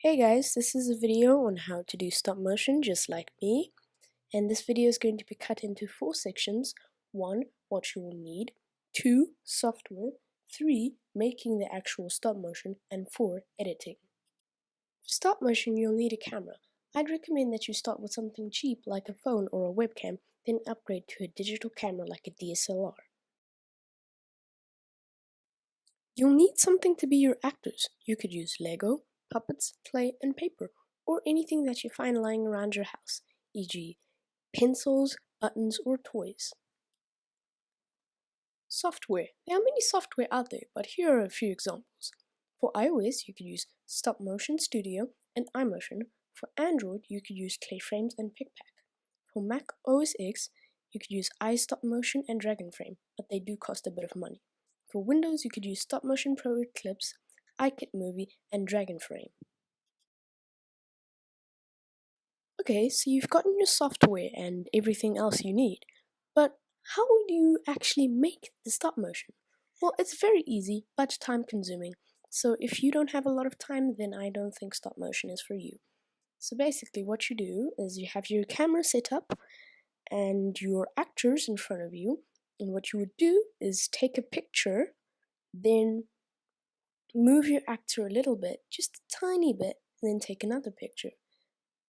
Hey guys, this is a video on how to do stop motion just like me, and this video is going to be cut into 4 sections. 1. What you will need. 2. Software. 3. Making the actual stop motion, and 4. Editing. For stop motion you'll need a camera. I'd recommend that you start with something cheap like a phone or a webcam, then upgrade to a digital camera like a DSLR. You'll need something to be your actors. You could use Lego, puppets, clay, and paper, or anything that you find lying around your house, e.g. pencils, buttons, or toys. Software. There are many software out there, but here are a few examples. For iOS, you could use Stop Motion Studio and iMotion. For Android, you could use Clayframes and PicPac. For Mac OS X, you could use iStopMotion and DragonFrame, but they do cost a bit of money. For Windows, you could use Stop Motion Pro Eclipse, iKitMovie, and DragonFrame. Okay, so you've gotten your software and everything else you need, but how do you actually make the stop motion? Well, it's very easy, but time consuming. So if you don't have a lot of time, then I don't think stop motion is for you. So basically what you do is you have your camera set up and your actors in front of you, and what you would do is take a picture, then move your actor a little bit, just a tiny bit, and then take another picture.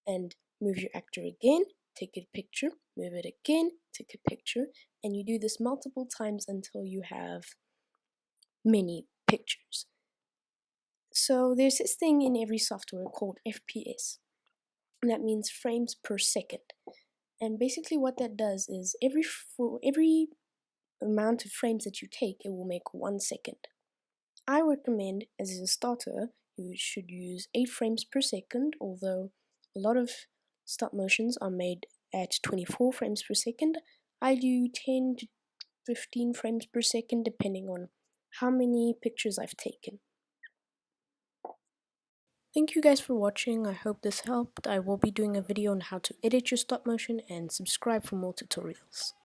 And move your actor again, take a picture, move it again, take a picture, and you do this multiple times until you have many pictures. So there's this thing in every software called FPS, and that means frames per second. And basically what that does is for every amount of frames that you take, it will make 1 second. I recommend, as a starter, you should use 8 frames per second, although a lot of stop motions are made at 24 frames per second. I do 10 to 15 frames per second depending on how many pictures I've taken. Thank you guys for watching. I hope this helped. I will be doing a video on how to edit your stop motion, and subscribe for more tutorials.